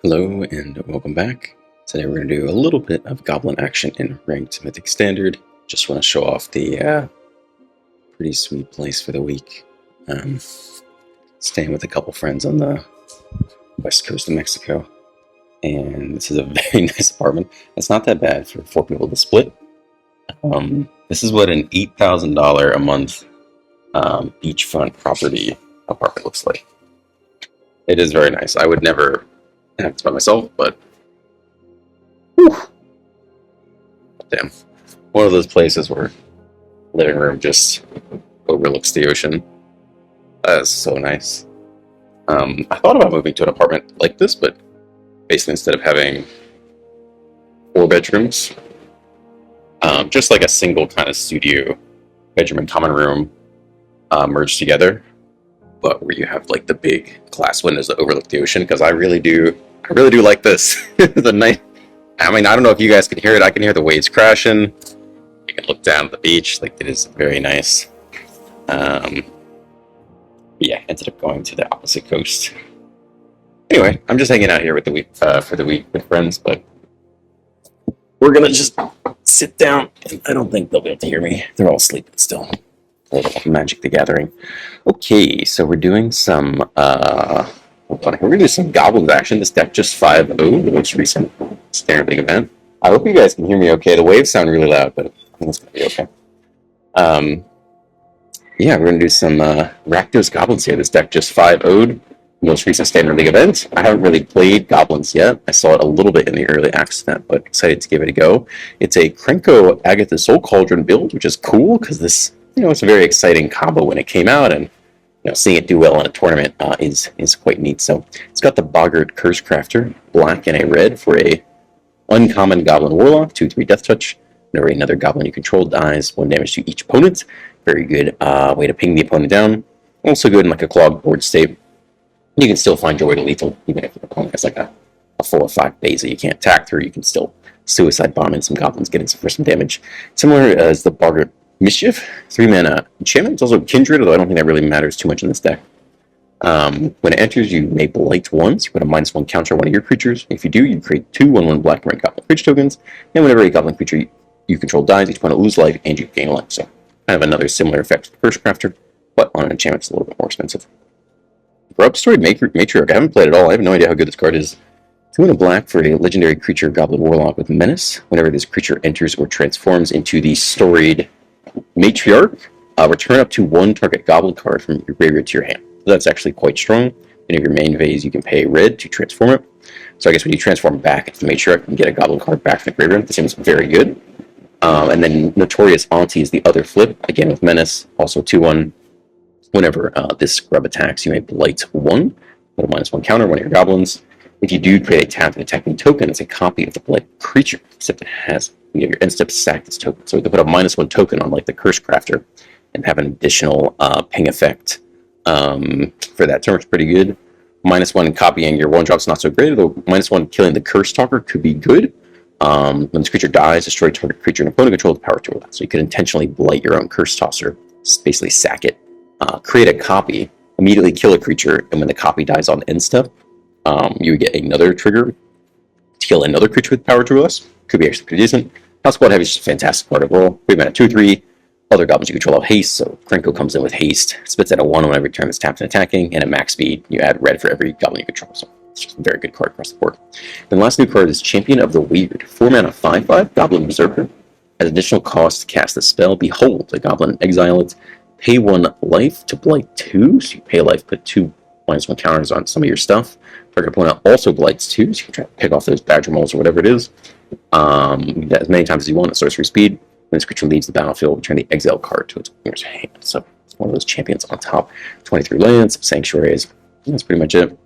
Hello and welcome back. Today we're going to do a little bit of goblin action in Ranked Mythic Standard. Just want to show off the pretty sweet place for the week. Staying with a couple friends on the west coast of Mexico. And this is a very nice apartment. It's not that bad for 4 people to split. This is what an $8,000 a month beachfront property apartment looks like. It is very nice. I would never have this by myself, but whew, damn, one of those places where living room just overlooks the ocean. That is so nice. I thought about moving to an apartment like this, but basically instead of having 4 bedrooms, just like a single kind of studio bedroom and common room merged together, but where you have like the big glass windows that overlook the ocean, because I really do like this. The night, I mean, I don't know if you guys can hear it. I can hear the waves crashing. You can look down at the beach. Like, it is very nice. Yeah, ended up going to the opposite coast. Anyway, I'm just hanging out here with the week for the week with friends, but we're gonna just sit down. I don't think they'll be able to hear me. They're all sleeping still. Magic the Gathering. Okay, so we're doing some we're gonna do some goblins action. This deck just 5-0, the most recent Standard League event. I hope you guys can hear me okay. The waves sound really loud, but I think it's gonna be okay. Yeah, we're gonna do some Rakdos goblins here. This deck just 5-0'd, most recent Standard League event. I haven't really played goblins yet. I saw it a little bit in the early access event, but excited to give it a go. It's a Krenko Agatha Soul Cauldron build, which is cool because this, it's a very exciting combo when it came out, and seeing it do well in a tournament is quite neat. So it's got the Boggart Curse Crafter, black and a red for a uncommon Goblin Warlock, 2/3 Death Touch. Whenever another Goblin you control dies, 1 damage to each opponent. Very good way to ping the opponent down. Also good in like a clogged board state. You can still find your way to lethal, even if your opponent has like a 4 or 5 base that you can't attack through. You can still suicide bomb in some Goblins, getting some first damage. Similar as the Boggart Mischief, 3-mana enchantment. It's also Kindred, although I don't think that really matters too much in this deck. When it enters, you may blight once. You put a -1 counter on one of your creatures. If you do, you create 2 1/1 black and red Goblin creature tokens. And whenever a Goblin creature you control dies, each opponent loses life and you gain life. So kind of another similar effect to the Curse Crafter, but on an enchantment it's a little bit more expensive. For Upstoried Matriarch, I haven't played it at all. I have no idea how good this card is. 2 and a black for a legendary creature Goblin Warlock with Menace. Whenever this creature enters or transforms into the Storied Matriarch, return up to 1 target Goblin card from your graveyard to your hand. So that's actually quite strong. In your main phase, you can pay red to transform it. So I guess when you transform back into the Matriarch, you can get a Goblin card back from the graveyard. This seems very good. And then Notorious Auntie is the other flip, again with Menace, also 2/1. Whenever this scrub attacks, you may blight 1, put a -1 counter on one of your Goblins. If you do create a tapped and attacking token, it's a copy of the blight creature, except it has your end step sack this token. So you can put a -1 token on like the Curse Crafter and have an additional ping effect for that turn, which is pretty good. -1 copying your 1-drop's not so great, although -1 killing the Curse Talker could be good. When this creature dies, destroy target creature and opponent control with power tool. So you could intentionally blight your own Curse Tosser, basically sack it, create a copy, immediately kill a creature, and when the copy dies on end step, you would get another trigger to kill another creature with power tool. Could be actually pretty decent. House Squad Heavy is just a fantastic card overall. 3-mana 2/3. Other Goblins you control have haste, so Krenko comes in with haste, spits at a 1 whenever turn is tapped and attacking, and at max speed, you add red for every Goblin you control. So it's just a very good card across the board. Then the last new card is Champion of the Weird. 4-mana 5/5 Goblin Berserker. As additional cost to cast the spell, Behold, a Goblin, exile it, pay 1 life to blight 2, so you pay a life, put 2 -1 counters on some of your stuff. Target opponent also blights 2, so you can try to pick off those Badger Moles or whatever it is. As many times as you want at sorcery speed. When this creature leaves the battlefield, return the exile card to its owner's hand. So it's one of those champions on top. 23 lands, sanctuaries. That's pretty much it.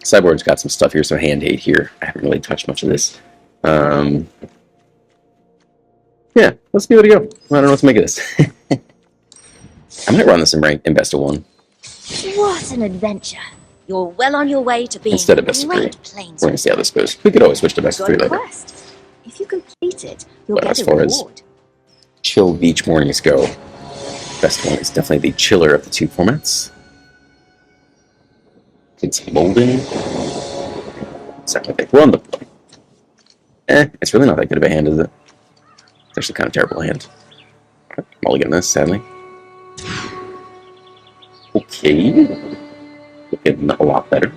Sideboard's got some stuff here, some hand aid here. I haven't really touched much of this. Yeah, let's give it a go. I don't know what to make of this. I might run this in best of 1. What an adventure! You're well on your way to being instead of best of 3. We're going to see how this goes. We could always switch to best of 3 later. Quest. If you complete it, you'll But get as a far reward. as chill beach mornings go, best one is definitely the chiller of the 2 formats. It's Molden. second pick. We're on the play. It's really not that good of a hand, is it? It's actually kind of terrible hand. Mulligan this, sadly. Okay. Looking a lot better.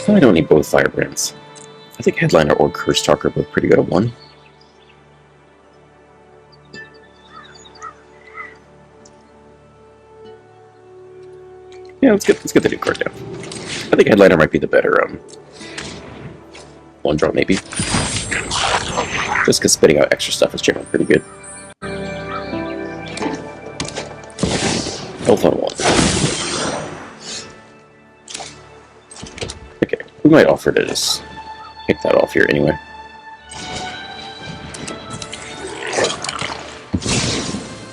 I don't need both Firebrands. I think Headliner or Curse Talk are both pretty good at one. Yeah, let's get the new card down. I think Headliner might be the better one draw, maybe. Just because spitting out extra stuff is generally pretty good. Health on 1. Okay, we might offer to just pick that off here anyway.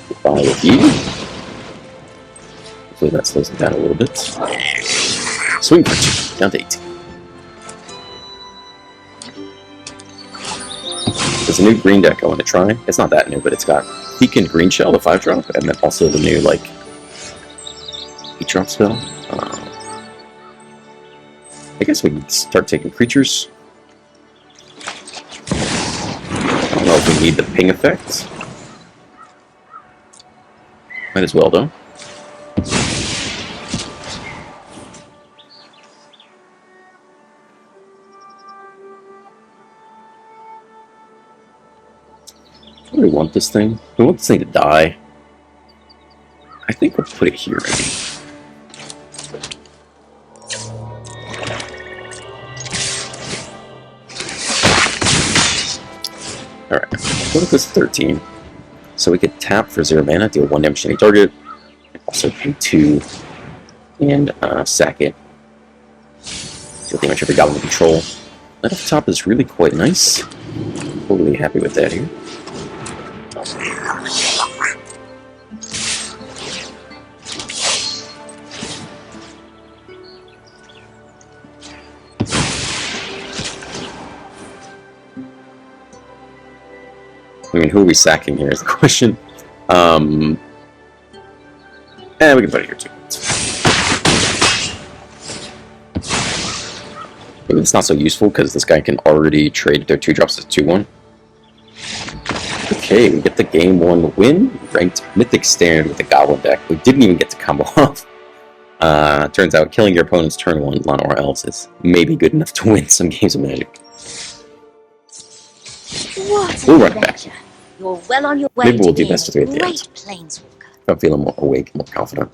Goodbye with you. Hopefully that slows it down a little bit. Swing for 2, down to 18. There's a new green deck I want to try. It's not that new, but it's got Beacon Green Shell, the 5-drop, and then also the new, like, 8-drop spell. I guess we can start taking creatures. I don't know if we need the ping effect. Might as well, though. Do we want this thing? We want this thing to die. I think we'll put it here. Alright, what if this is 13? So we could tap for 0 mana, deal 1 damage to any target, also pay 2, and sack it. Deal damage every goblin control. That up top is really quite nice. Totally happy with that here. I mean, who are we sacking here is the question. We can put it here too. Maybe it's not so useful because this guy can already trade their 2-drops as 2/1. Okay, we get the game 1 win. Ranked Mythic Standard with the Goblin deck. We didn't even get to combo off. Turns out killing your opponent's turn 1 Llanowar Elves is maybe good enough to win some games of Magic. We'll run it back. You're well on your way. Maybe we'll do best of 3 at the end. Planeswalker. I'm feeling more awake, more confident.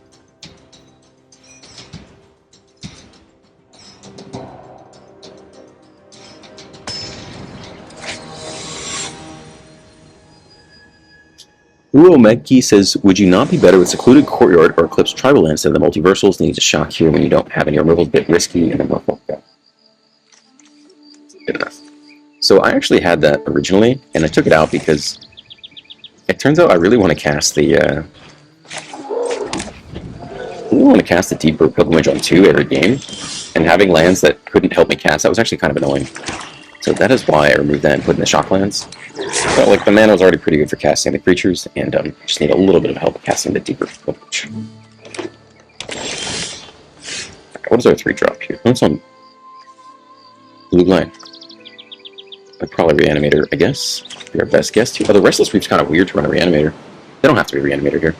Uo Medkey says, would you not be better with Secluded Courtyard or Eclipse Tribal Land instead of the Multiversals? Needs a shock here when you don't have any removals, a bit risky, and a Merfolk. Good enough. So I actually had that originally, and I took it out because it turns out I really want to cast the deeper pilgrimage on 2 every game, and having lands that couldn't help me cast that was actually kind of annoying. So that is why I removed that and put in the shock lands. But like the mana was already pretty good for casting the creatures, and just need a little bit of help casting the deeper pilgrimage. What is our 3-drop here? What's on blue line? I'd probably Reanimator, I guess. Be our best guess here. Oh, the Restless Reef's kind of weird to run a Reanimator. They don't have to be Reanimator here.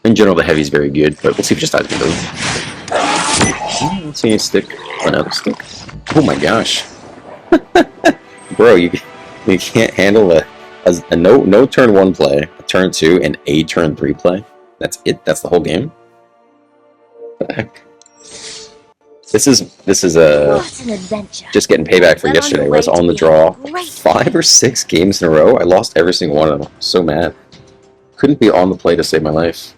In general, the Heavy's very good, but we'll see if it just dies with it. Let's see a stick. Another stick. Oh my gosh. Bro, you can't handle a no turn 1 play, a turn 2, and a turn 3 play. That's it? That's the whole game? What the heck? This is just getting payback for yesterday, where I was on the draw 5 or 6 games in a row. I lost every single one of them. I'm so mad. Couldn't be on the play to save my life.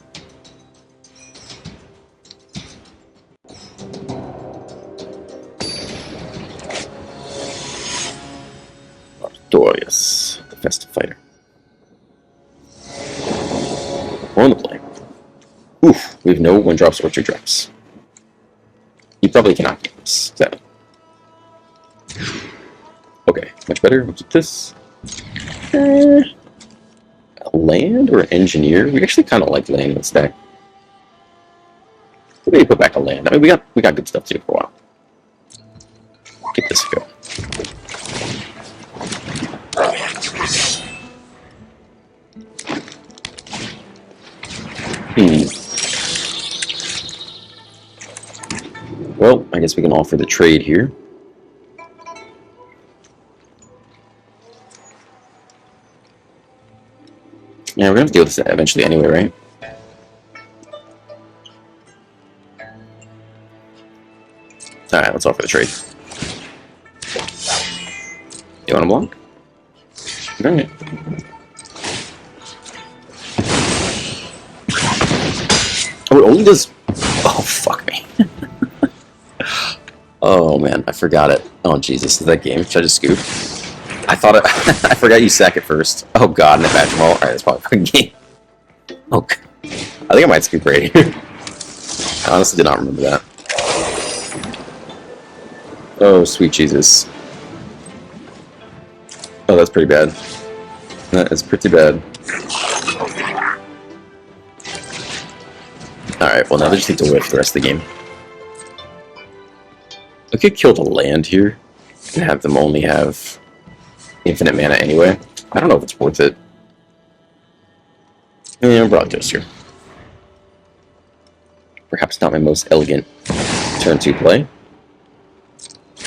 Artorias, the Festive Fighter. We're on the play. Oof, we have no 1-drops or 2-drops. You probably cannot get this. 7. Okay, much better. We'll keep this. A land or an engineer? We actually kind of like land in this deck. Maybe put back a land. I mean, we got good stuff too for a while. Get this go. Well, I guess we can offer the trade here. Yeah, we're gonna have to deal with this eventually anyway, right? Alright, let's offer the trade. You wanna block? Alright. Oh, it only does... Oh, fuck me. Oh, man, I forgot it. Oh, Jesus, is that game? Should I just scoop? I thought it... I forgot you sack it first. Oh, God, and a badge roll. Alright, that's probably a fucking game. Oh, God. I think I might scoop right here. I honestly did not remember that. Oh, sweet Jesus. Oh, that's pretty bad. That is pretty bad. Alright, well now they just need to whiff the rest of the game. I could kill the land here and have them only have infinite mana anyway. I don't know if it's worth it. Yeah, Broad Toaster. Perhaps not my most elegant turn 2 play.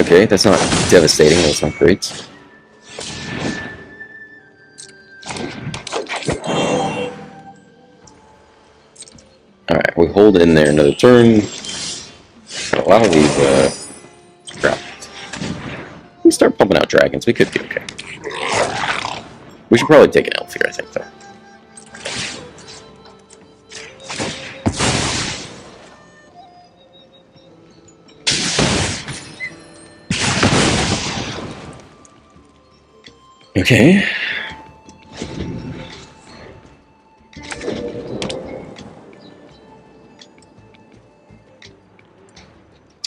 Okay, that's not devastating, that's not great. Alright, we hold in there another turn. Allow these, crap. We start pumping out dragons, we could be okay. We should probably take an elf here, I think, though. Okay.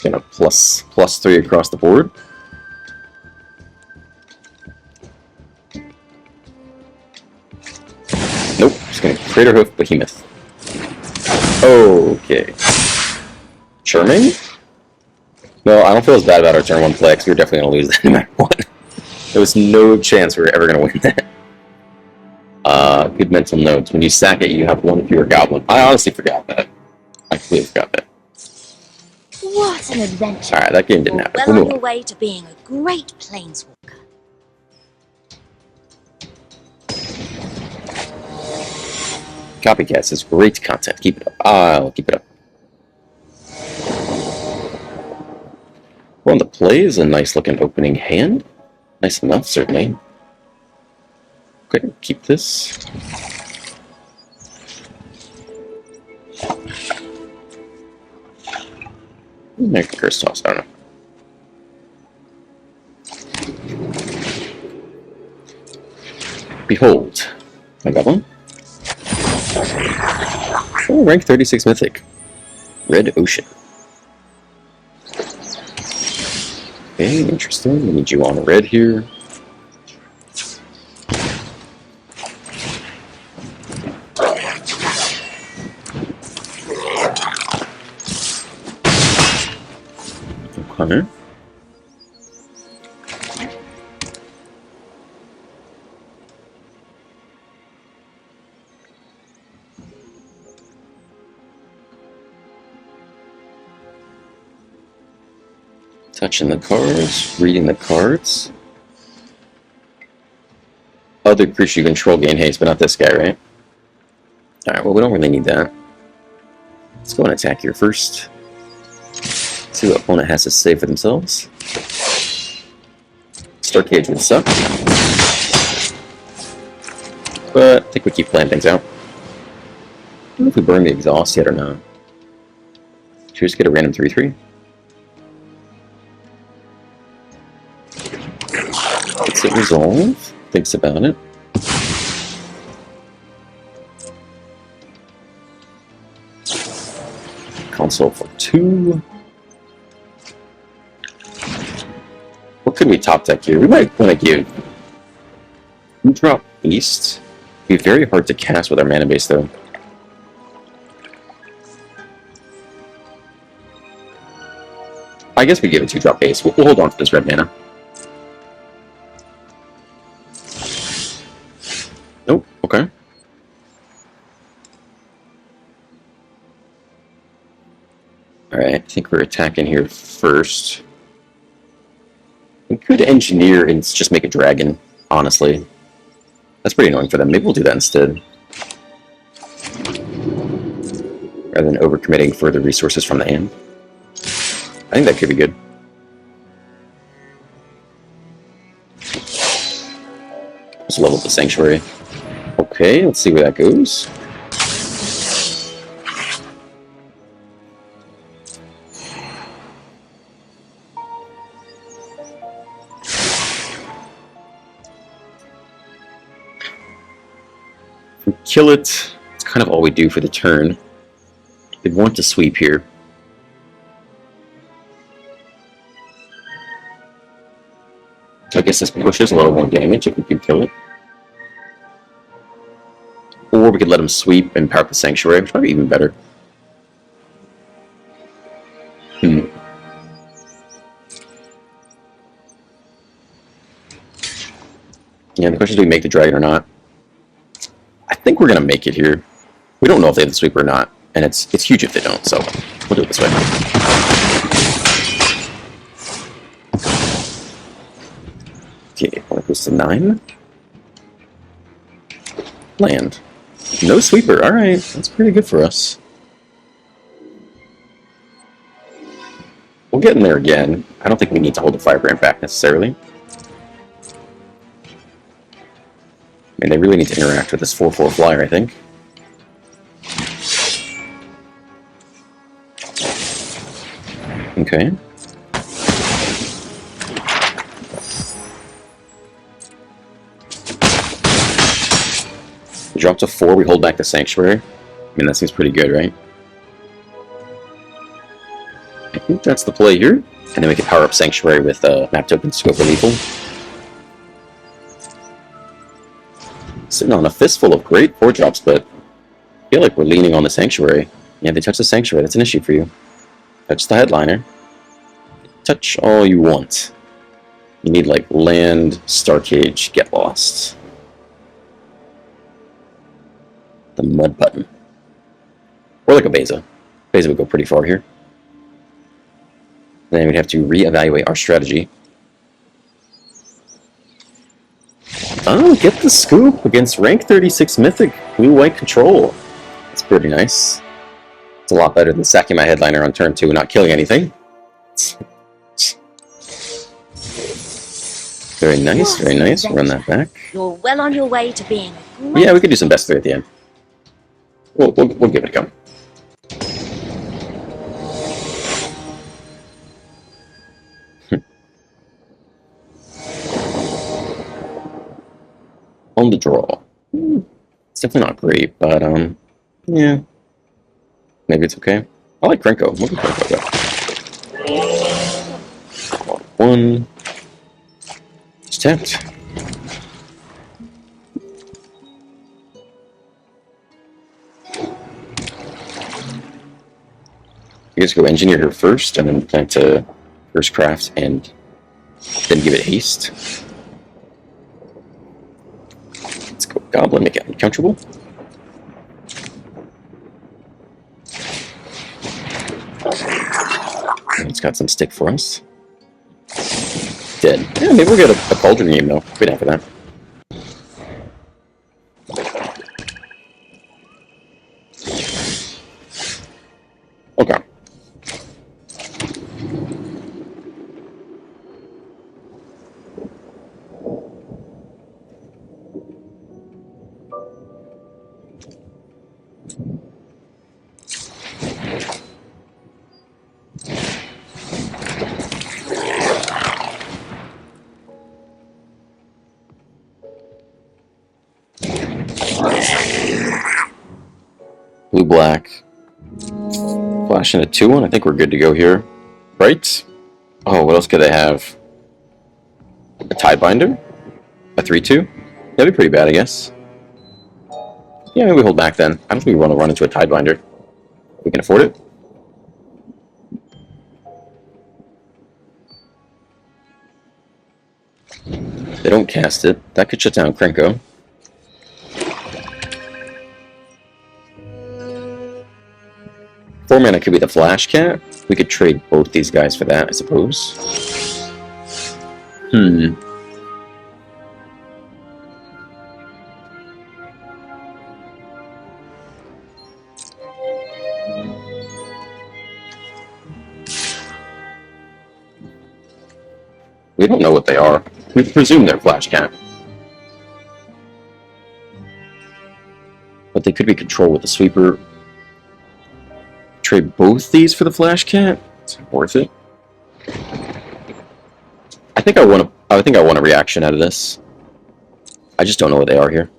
Gonna plus 3 across the board. Nope, just gonna Crater Hoof Behemoth. Okay. Charming? Well, I don't feel as bad about our turn 1 play, because we were definitely gonna lose that no matter what. There was no chance we were ever gonna win that. Good mental notes. When you sack it, you have 1 fewer goblin. I honestly forgot that. I completely forgot that. What an adventure! Alright, that game didn't happen. Well on your way to being a great planeswalker. Copycats is great content. Keep it up. I'll keep it up. Well, the play is a nice looking opening hand. Nice enough, certainly. Okay, keep this. Make a curse toss, I don't know. Behold, my goblin. Oh, rank 36 mythic. Red Ocean. Okay, interesting. We need you on red here. Okay. Touching the cards, reading the cards. Other creature you control gain haste, but not this guy, right? Alright, well, we don't really need that. Let's go and attack here first. See what opponent has to say for themselves. Star Cage would suck. But I think we keep playing things out. I don't know if we burn the exhaust yet or not. Should we just get a random 3/3? Gets it resolve. Thinks about it. Console for 2. What could we top deck here? We might want to give 2-drop East. It'd be very hard to cast with our mana base, though. I guess we give it 2-drop base. We'll hold on to this red mana. Nope, okay. Alright, I think we're attacking here first. We could engineer and just make a dragon, honestly. That's pretty annoying for them. Maybe we'll do that instead. Rather than overcommitting further resources from the hand. I think that could be good. Let's level up the Sanctuary. Okay, let's see where that goes. If we kill it, it's kind of all we do for the turn. They want to sweep here. So I guess this pushes a little more damage if we can kill it. Or we could let him sweep and power up the Sanctuary, which might be even better. Yeah, the question is, do we make the dragon or not? I think we're going to make it here. We don't know if they have the sweep or not, and it's huge if they don't, so we'll do it this way. Okay, that goes to 9. Land. No sweeper, alright, that's pretty good for us. We'll get in there again. I don't think we need to hold the Firebrand back necessarily. I mean, they really need to interact with this 4/4 flyer, I think. Okay. We drop to 4, we hold back the Sanctuary. I mean, that seems pretty good, right? I think that's the play here. And then we can power up Sanctuary with map tokens to go for lethal. Sitting on a fistful of great 4-drops, but I feel like we're leaning on the Sanctuary. Yeah, they touch the Sanctuary. That's an issue for you. Touch the Headliner. Touch all you want. You need, like, land, Starcage, get lost. The Mud Button. Or like a Beza. Beza would go pretty far here. Then we'd have to reevaluate our strategy. Oh, get the scoop against rank 36 Mythic Blue-White Control. That's pretty nice. It's a lot better than sacking my Headliner on turn 2 and not killing anything. Very nice, very nice. Run that back. You're well on your way to being a great... Yeah, we could do some best 3 at the end. We'll give it a go. On the draw. It's definitely not great, but, yeah. Maybe it's okay. I like Krenko. We'll give Krenko a go. 1. It's tapped. You guys go engineer her first, and then plan to first craft, and then give it haste. Let's go Goblin, make it uncomfortable. It's got some stick for us. Dead. Yeah, maybe we'll get a Cauldron game, though. Wait after that. Okay. Blue-black. Flash in a 2-1. I think we're good to go here. Right? Oh, what else could they have? A Tidebinder? A 3/2? That'd be pretty bad, I guess. Yeah, maybe we hold back then. I don't think we want to run into a Tidebinder. We can afford it. They don't cast it. That could shut down Krenko. Four mana could be the Flash Cat. We could trade both these guys for that, I suppose. We don't know what they are. We presume they're Flash Cat. But they could be controlled with the Sweeper. Trade both these for the Flash Cat? It's worth it. I think I want a reaction out of this. I just don't know what they are here.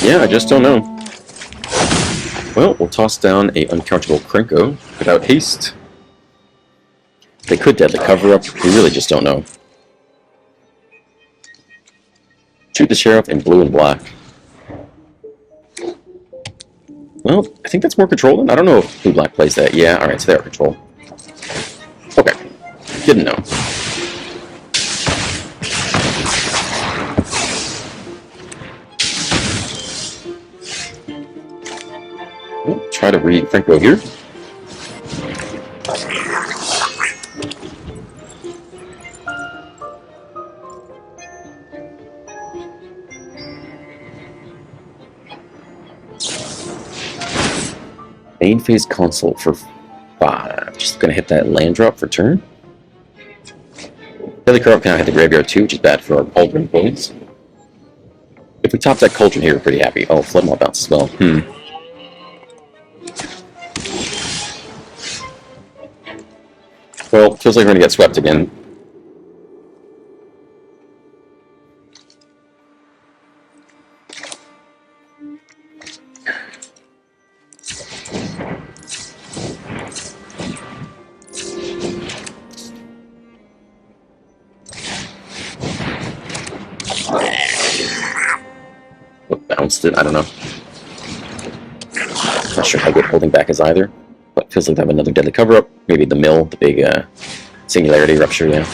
Yeah, I just don't know. Well, we'll toss down a uncountable Krenko without haste. They could deadly cover up. We really just don't know. Shoot the Sheriff in blue and black. Well, I think that's more control than. I don't know if blue black plays that. Yeah, alright, so they are control. Okay. Didn't know. Well, try to read Krenko here. Main phase console for 5. Just gonna hit that land drop for turn. The other card can hit the graveyard too, which is bad for our Cauldron points. If we top that Cauldron here, we're pretty happy. Oh, Flood Mob bounce as well. Well, feels like we're gonna get swept again. What bounced it? I don't know. Not sure how good holding back is either, but feels like they have another deadly cover up. Maybe the mill, the big singularity rupture, yeah.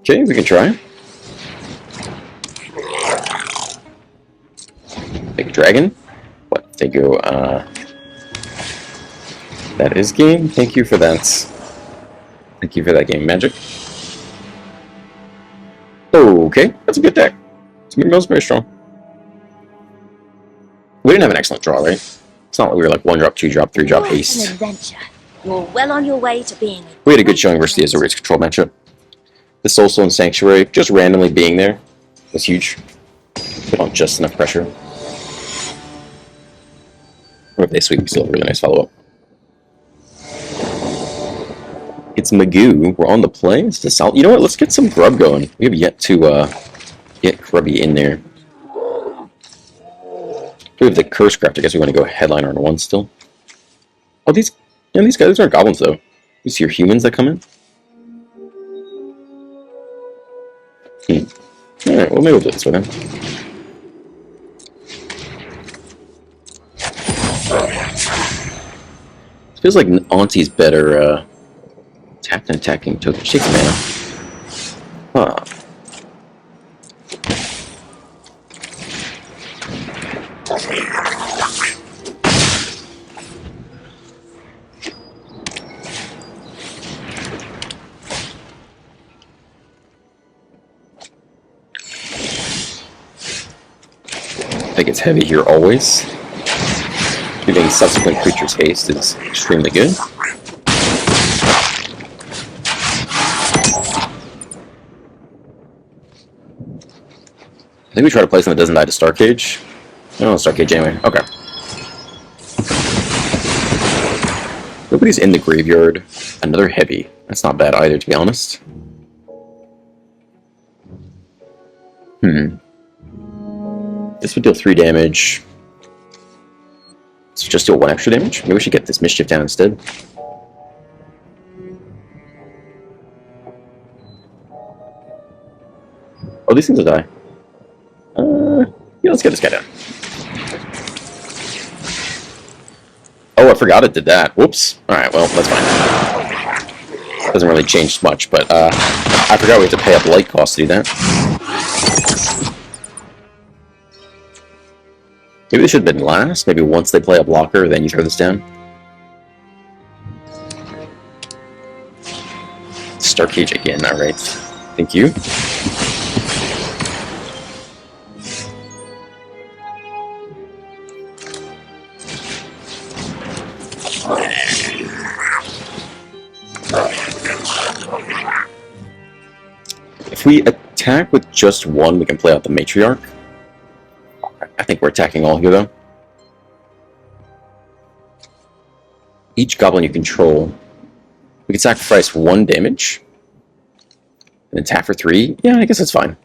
Okay, we can try. Big dragon. What? They go, that is game? Thank you for that. Thank you for that game, Magic. Okay, that's a good deck. It's very strong. We didn't have an excellent draw, right? It's not like we were like 1-drop, 2-drop, 3-drop, What haste. an adventure. You're well on your way to being. We had a good showing versus the Azorius control matchup. The Soulstone Sanctuary, just randomly being there, was huge. Put on just enough pressure. Or if they sweep, still a really nice follow-up. It's Magoo. We're on the play. It's the South. You know what? Let's get some grub going. We have yet to get grubby in there. We have the Curse Craft. I guess we want to go headliner on 1 still. Oh, these guys, these aren't goblins though. These are humans that come in. Alright, well maybe we'll do it this way then. Feels like Auntie's better attack than attacking token. Shake mana. Huh. I think it's heavy here always. Giving subsequent creatures haste is extremely good. I think we try to play something that doesn't die to Star Cage. I don't know Star Cage anyway. Okay. Oop. nobody's in the graveyard. Another heavy. That's not bad either, to be honest. This would deal 3 damage. This would just deal 1 extra damage. Maybe we should get this Mischief down instead. Oh, these things will die. Yeah, let's get this guy down. Oh, I forgot it did that. Whoops. Alright, well, that's fine. Doesn't really change much, but I forgot we have to pay up light cost to do that. Maybe this should have been last. Maybe once they play a blocker, then you throw this down. Star Cage again, alright. Thank you. If we attack with just 1, we can play out the Matriarch. I think we're attacking all here, though. Each goblin you control, we can sacrifice 1 damage and attack for 3. Yeah, I guess that's fine.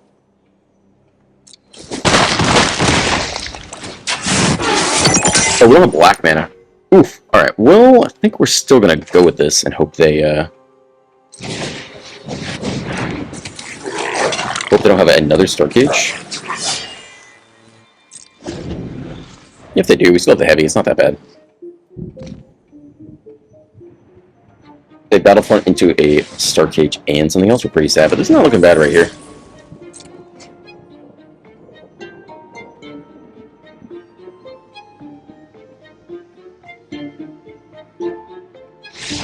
Oh, we don't have black mana. Oof. Alright, well, I think we're still going to go with this and hope they, hope they don't have another Star Cage. If they do, we still have the heavy. It's not that bad. They Battlefront into a Star Cage and something else. We're pretty sad, but it's not looking bad right here.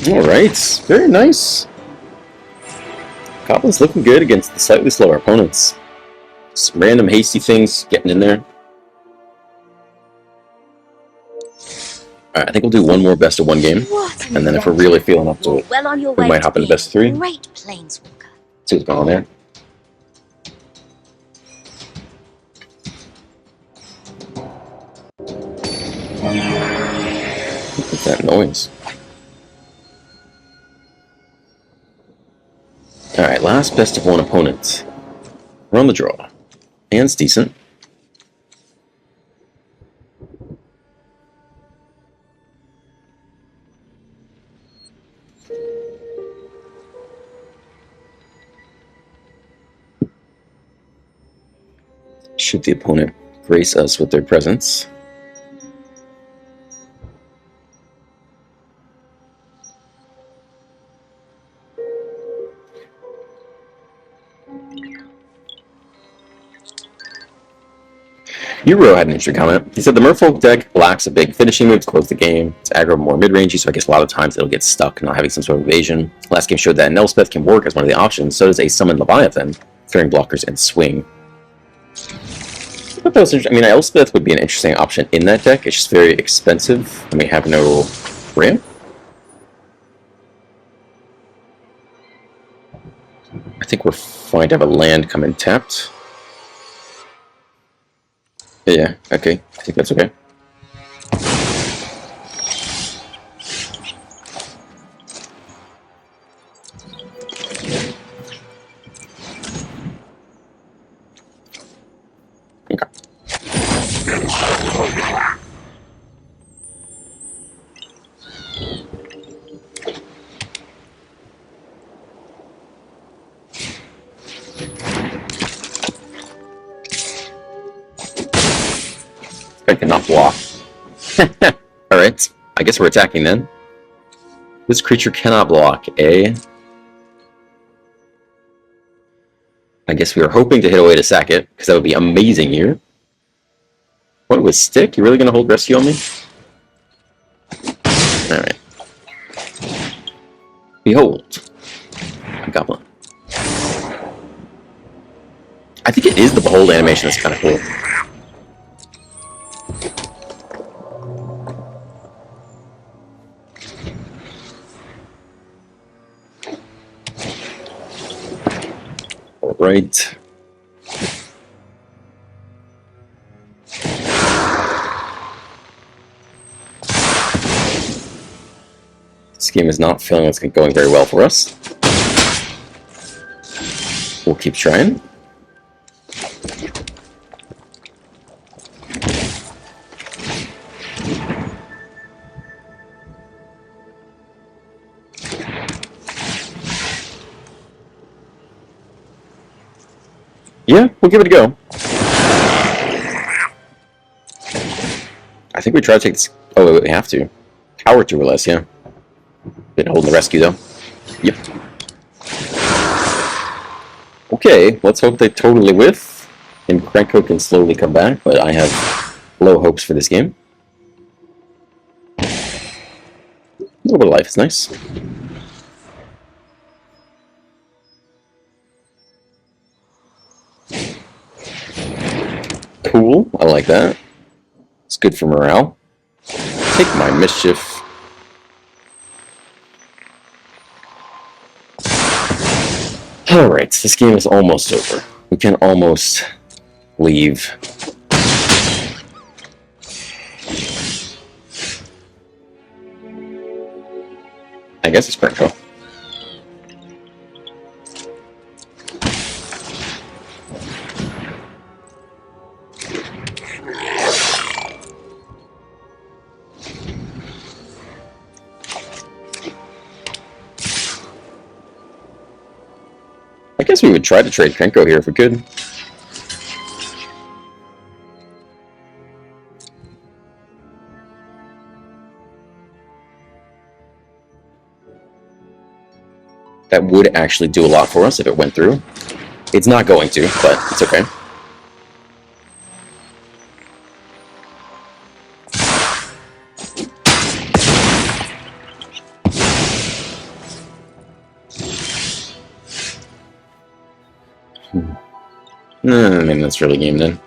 Alright, very nice. Goblins looking good against the slightly slower opponents. Some random hasty things getting in there. Alright, I think we'll do one more best of 1 game. And then if we're really feeling up to it, we might hop into best of 3. Great planeswalker. See what's going on there. What's that noise? Alright, last best of 1 opponent. We're on the draw. Hand's decent. Should the opponent grace us with their presence? Euro had an interesting comment. He said the Merfolk deck lacks a big finishing move to close the game. It's aggro more mid-rangey, so I guess a lot of times it'll get stuck not having some sort of evasion. Last game showed that an Elspeth can work as one of the options, so does a Summoned Leviathan, throwing blockers and swing. I thought that was interesting. I mean, Elspeth would be an interesting option in that deck. It's just very expensive, and we have no ramp. I think we're fine to have a land come in tapped. Yeah, okay. I think that's okay. Okay. I cannot block. Alright, I guess we're attacking then. This creature cannot block, eh? I guess we were hoping to hit away to sack it, because that would be amazing here. What, with stick? You really gonna hold rescue on me? Alright. Behold. A goblin. I think it is the behold animation that's kind of cool. Right. This game is not feeling like it's going very well for us. We'll keep trying. Yeah, we'll give it a go. I think we try to take this. Oh, wait, we have to. Power to or less, yeah. Been holding the rescue, though. Yep. Okay, let's hope they totally whiff. And Krenko can slowly come back, but I have low hopes for this game. A little bit of life is nice. Cool, I like that. It's good for morale. Take my mischief. Alright, this game is almost over. We can almost leave. I guess it's Krenko. I guess we would try to trade Krenko here if we could. That would actually do a lot for us if it went through. It's not going to, but it's okay. Maybe that's really game then.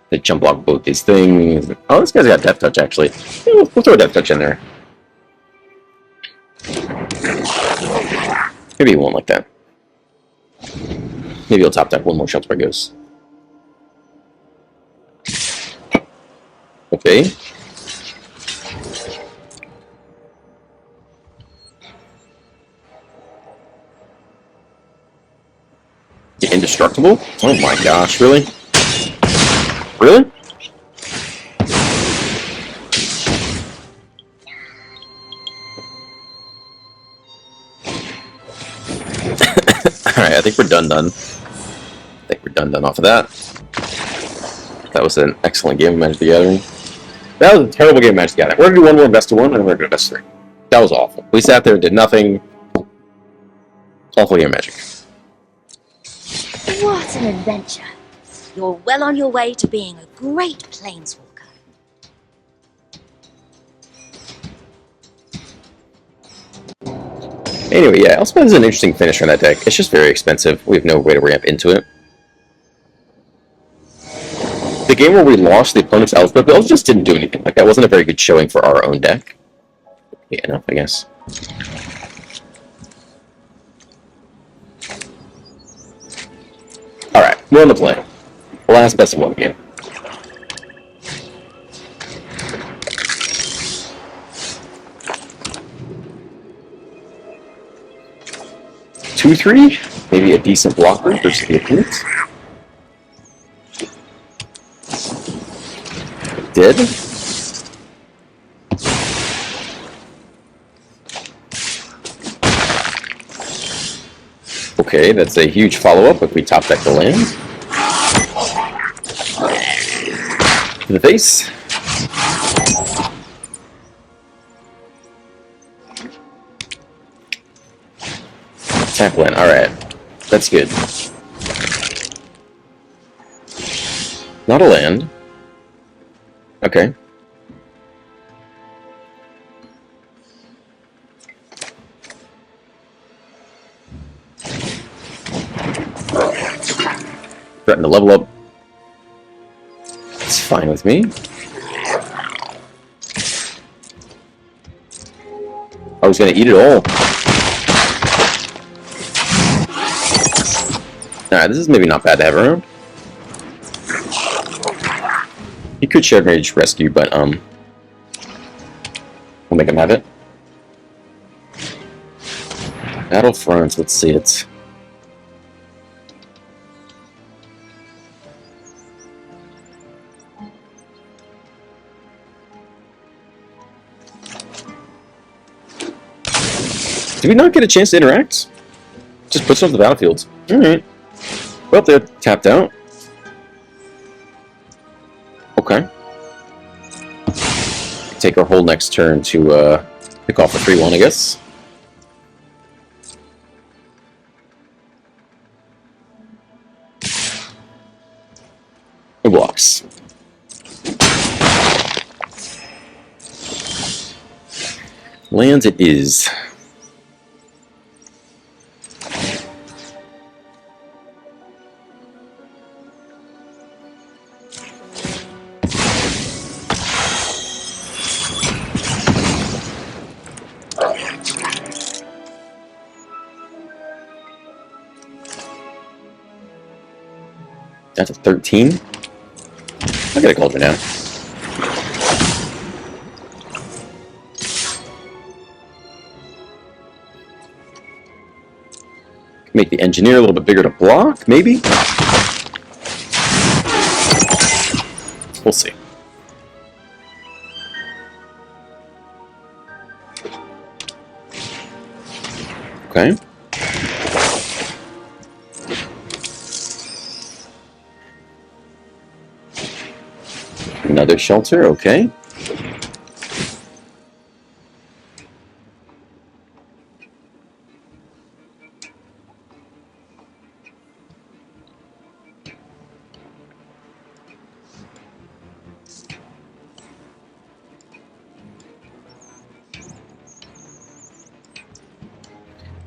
They jump block both these things. Oh, this guy's got Death Touch actually. Yeah, we'll throw Death Touch in there. Maybe he won't like that. Maybe he'll top deck one more shot before it goes. Okay. Indestructible? Oh my gosh, really? Really? Alright, I think we're done. I think we're done off of that. That was an excellent game of Magic the Gathering. That was a terrible game of Magic the Gathering. We're going to do one more best of one, and we're going to best of three. That was awful. We sat there and did nothing. Awful game of Magic. What an adventure. You're well on your way to being a great planeswalker. Anyway, yeah, Elspeth is an interesting finisher on that deck. It's just very expensive. We have no way to ramp into it. The game where we lost the opponent's Elspeth, Elspeth just didn't do anything. Like, that wasn't a very good showing for our own deck. Yeah, enough, I guess. Alright, we're on the play. Last best of one game. Two, three, maybe a decent blocker versus the opponent. Did. Okay, that's a huge follow-up if we top deck the land. To the face. Tap land, alright. That's good. Not a land. Okay. Threaten to level up. It's fine with me. I was gonna eat it all. Alright, this is maybe not bad to have around. He could Shared Rage Rescue, but we'll make him have it. Battlefront, let's see it. Did we not get a chance to interact? Just puts it on the battlefield. Alright. Well, they're tapped out. Okay. Take our whole next turn to pick off a 3-1, I guess. It blocks. Lands it is. That's a 13. I'll get a cauldron now. Make the engineer a little bit bigger to block, maybe? We'll see. Okay. Another shelter, okay.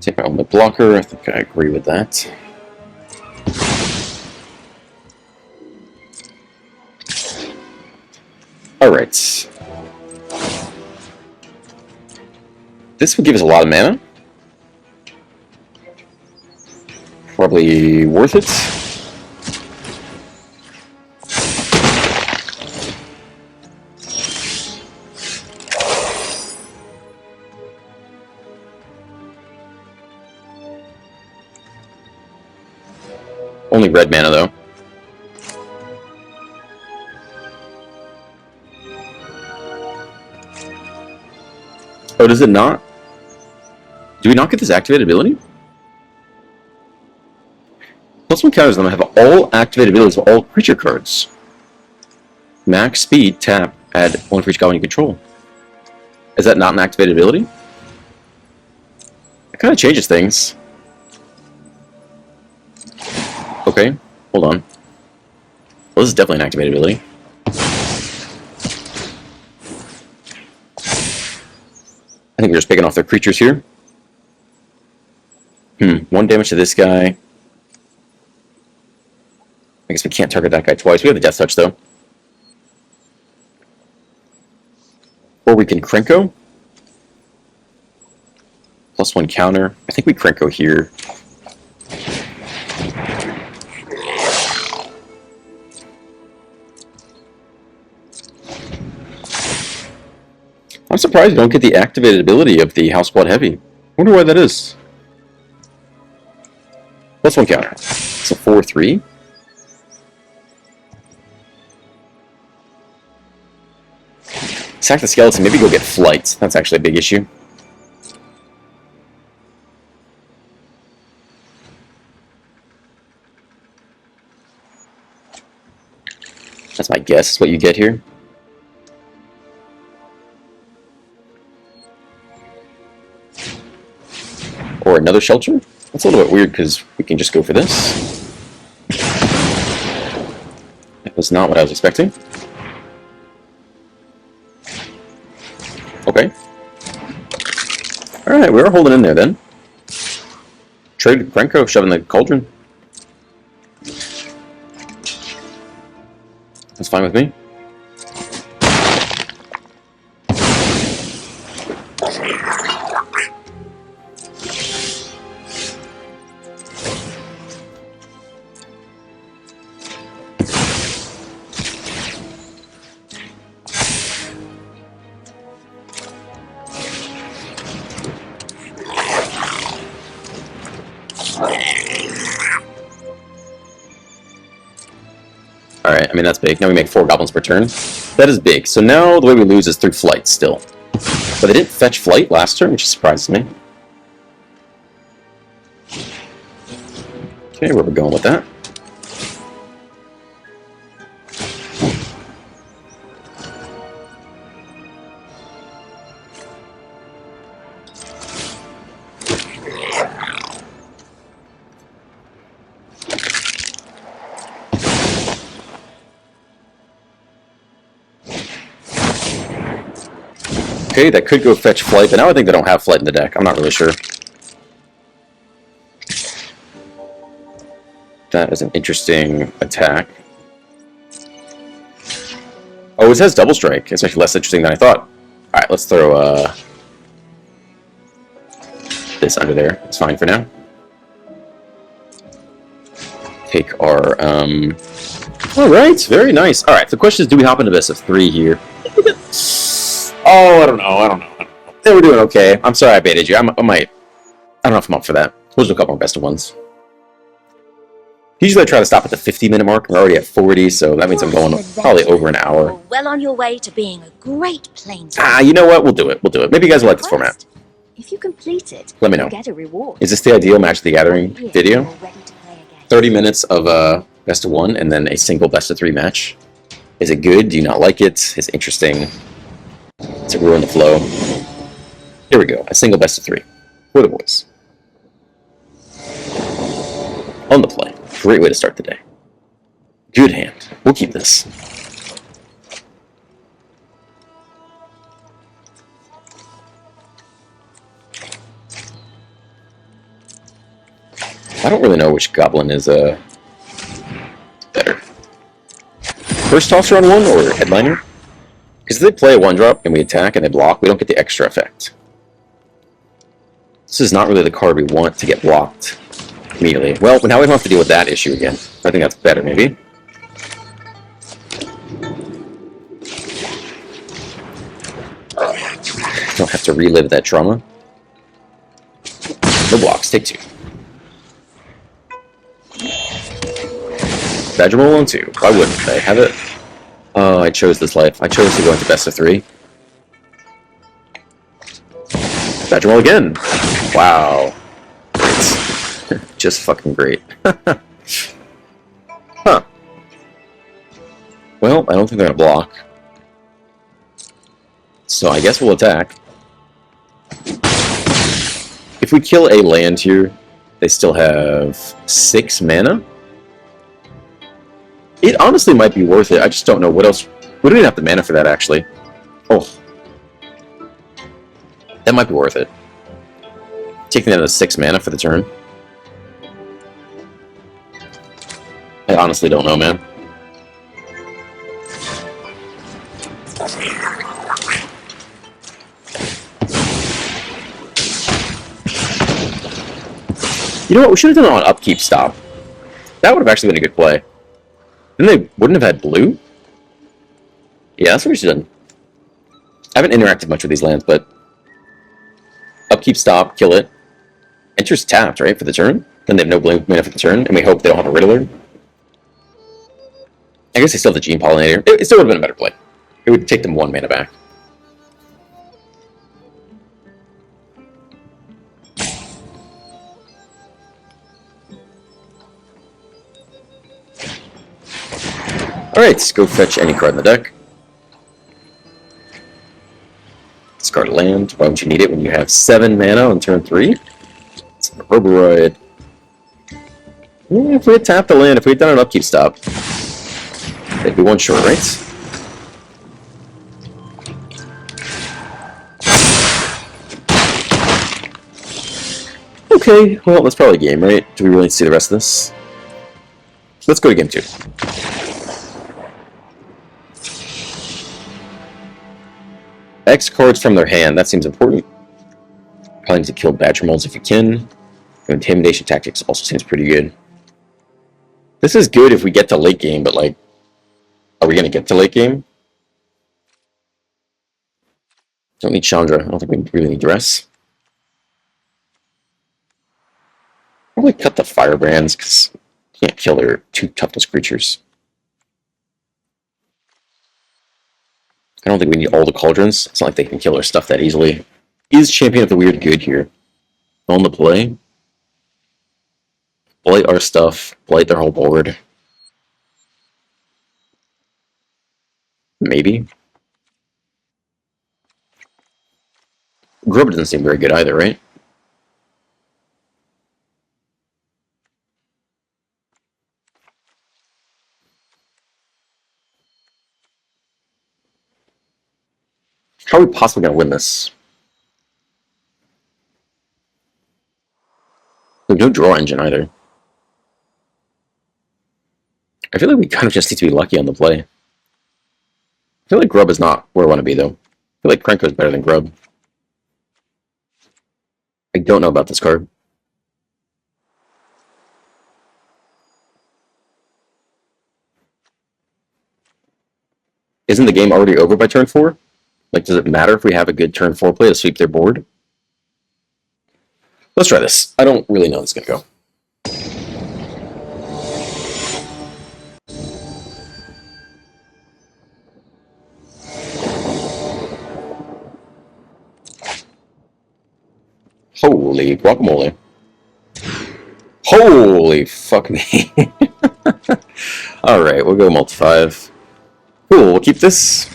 Take out my blocker, I think I agree with that. Alright. This would give us a lot of mana. Probably worth it. Only red mana, though. Oh, does it not? Do we not get this activated ability? +1 counters them have all activated abilities of all creature cards. Max speed, tap, add 1 for each goblin you control. Is that not an activated ability? It kind of changes things. Okay, hold on. Well, this is definitely an activated ability. I think we're just picking off their creatures here. 1 damage to this guy. I guess we can't target that guy twice. We have the Death Touch, though. Or we can Krenko. +1 counter. I think we Krenko here. I'm surprised we don't get the activated ability of the House Blood Heavy. Wonder why that is. +1 counter. It's a 4/3. Sack the skeleton, maybe go get flight. That's actually a big issue. That's my guess, is what you get here. Or another shelter? That's a little bit weird because we can just go for this. That was not what I was expecting. Okay. Alright, we were holding in there then. Trade Krenko, shoving the cauldron. That's fine with me. Alright, I mean, that's big. Now we make 4 goblins per turn. That is big. So now the way we lose is through flight still. But they didn't fetch flight last turn, which surprises me. Okay, where we're going with that. Okay, that could go fetch flight, but now I think they don't have flight in the deck. I'm not really sure. That is an interesting attack. Oh, it has double strike. It's actually less interesting than I thought. Alright, let's throw this under there. It's fine for now. Take our... Alright, very nice. Alright, the question is, do we hop into best of 3 here? Oh, I don't know. They were doing okay. I'm sorry I baited you. I don't know if I'm up for that. We'll do a couple more best of ones. Usually I try to stop at the 50-minute mark. We're already at 40, so that means I'm going probably over an hour. You're well on your way to being a great planeswalker. Ah, you know what? We'll do it. We'll do it. Maybe you guys will like this format. If you complete it, let me know. you get a reward. Is this the ideal Magic the Gathering video? 30 minutes of best of 1 and then a single best of 3 match. Is it good? Do you not like it? Is it interesting? Does it ruin the flow? Here we go. A single best of 3 for the boys. On the play. Great way to start the day. Good hand. We'll keep this. I don't really know which goblin is better. First tosser on 1 or headliner? Because if they play a 1-drop and we attack and they block, we don't get the extra effect. This is not really the card we want to get blocked immediately. Well, now we don't have to deal with that issue again. I think that's better, maybe. Don't have to relive that trauma. No blocks, take 2. Badger roll on 2. Why wouldn't they have it? Oh, I chose this life. I chose to go into best of 3. Badger roll again. Wow. Just fucking great. Huh. Well, I don't think they're gonna block. So I guess we'll attack. If we kill a land here, they still have 6 mana. It honestly might be worth it. I just don't know what else. We don't even have the mana for that, actually. Oh. That might be worth it. Taking that as 6 mana for the turn. I honestly don't know, man. You know what? We should have done it on upkeep stop. That would have actually been a good play. Then they wouldn't have had blue? Yeah, that's what we should have done. I haven't interacted much with these lands, but... Upkeep, stop, kill it. Enter's tapped, right, for the turn? Then they have no blue mana for the turn, and we hope they don't have a Riddler. I guess they still have the Gene Pollinator. It still would have been a better play. It would take them 1 mana back. Alright, let's go fetch any card in the deck. Discard a land. Why would you need it when you have 7 mana on turn 3? It's a Herboroid. If we had tapped the land, if we had done an upkeep stop, they'd be 1 short, right? Okay, well, that's probably a game, right? Do we really need to see the rest of this? Let's go to game 2. X cards from their hand. That seems important. Probably need to kill Badger Molds if you can. Intimidation tactics also seems pretty good. This is good if we get to late game, but like, are we going to get to late game? Don't need Chandra. I don't think we really need Dress. Probably cut the Firebrands because you can't kill their 2 toughness creatures. I don't think we need all the cauldrons. It's not like they can kill our stuff that easily. Is Champion of the Weird good here? On the play? Blight our stuff. Blight their whole board. Maybe. Grub doesn't seem very good either, right? How are we possibly going to win this? There's no draw engine either. I feel like we kind of just need to be lucky on the play. I feel like Grub is not where I want to be, though. I feel like Krenko is better than Grub. I don't know about this card. Isn't the game already over by turn 4? Like, does it matter if we have a good turn 4 play to sweep their board? Let's try this. I don't really know how this is going to go. Holy guacamole. Holy fuck me. Alright, we'll go multi-5. Cool, we'll keep this.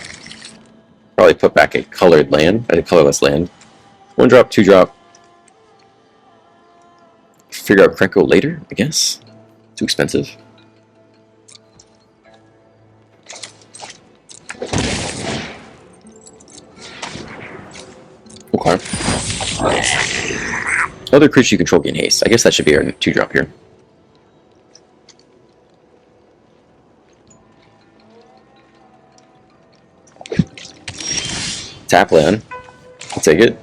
Probably put back a colored land, a colorless land. 1 drop, 2 drop. Figure out Krenko later, I guess. Too expensive. Okay. Other creature you control gain haste. I guess that should be our 2 drop here. Tap land. I'll take it.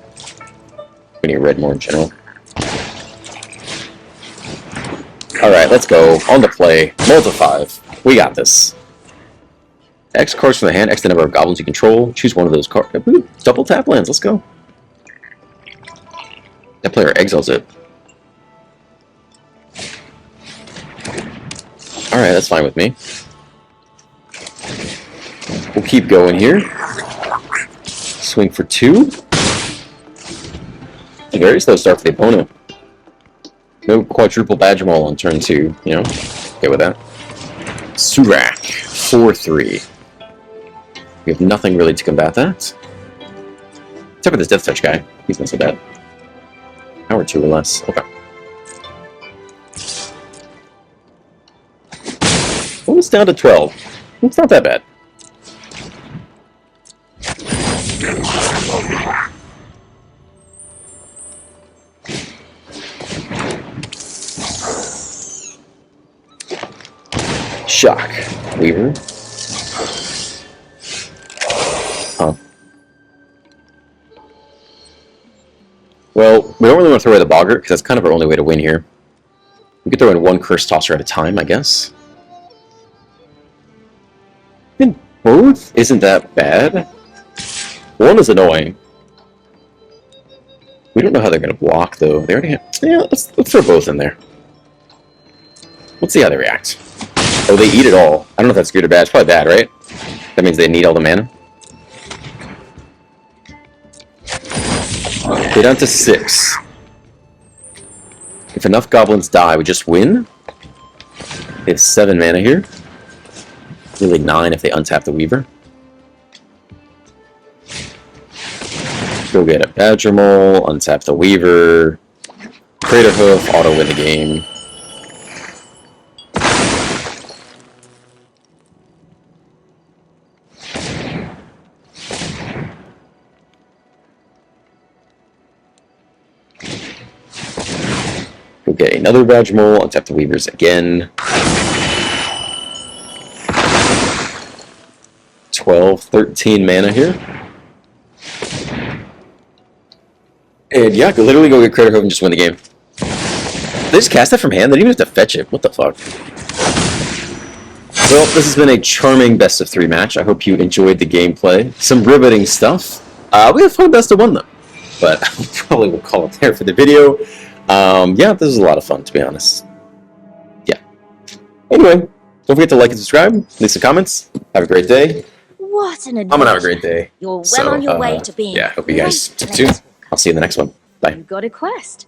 We need red more in general. Alright, let's go. On the play. Multi-5. We got this. X cards from the hand, X the number of goblins you control. Choose one of those cards. Double tap lands. Let's go. That player exiles it. Alright, that's fine with me. We'll keep going here. Swing for 2. A very slow start for the opponent. No quadruple badge maul on turn 2, you know? Okay with that. Surak, 4-3. We have nothing really to combat that. Except for this Death Touch guy. He's not so bad. Hour 2 or less. Okay. Almost down to 12. It's not that bad. Shock. Weaver. Huh. Well, we don't really want to throw away the Boggart, because that's kind of our only way to win here. We could throw in 1 Curse Tosser at a time, I guess. And both isn't that bad. 1 is annoying. We don't know how they're going to block, though. They already have... Yeah, let's throw both in there. Let's see how they react. Oh, they eat it all. I don't know if that's good or bad. It's probably bad, right? That means they need all the mana. We're down to 6. If enough goblins die, we just win. They have 7 mana here. Really 9 if they untap the Weaver. Go get a Badger Mole, untap the Weaver. Crater Hoof, auto win the game. Go get another Badger Mole, untap the Weavers again. 12, 13 mana here. And yeah, could literally go get Crater Hoof and just win the game. They just cast that from hand? They didn't even have to fetch it. What the fuck? Well, this has been a charming best of 3 match. I hope you enjoyed the gameplay. Some riveting stuff. We had fun best of 1 though. But probably we'll call it there for the video. Yeah, this was a lot of fun, to be honest. Yeah. Anyway, don't forget to like and subscribe, leave some comments. Have a great day. What an adventure. I'm gonna have a great day. You're well So, on your way to being yeah, a hope you guys great tune soon. planeswalker. I'll see you in the next one. Bye. You got a quest.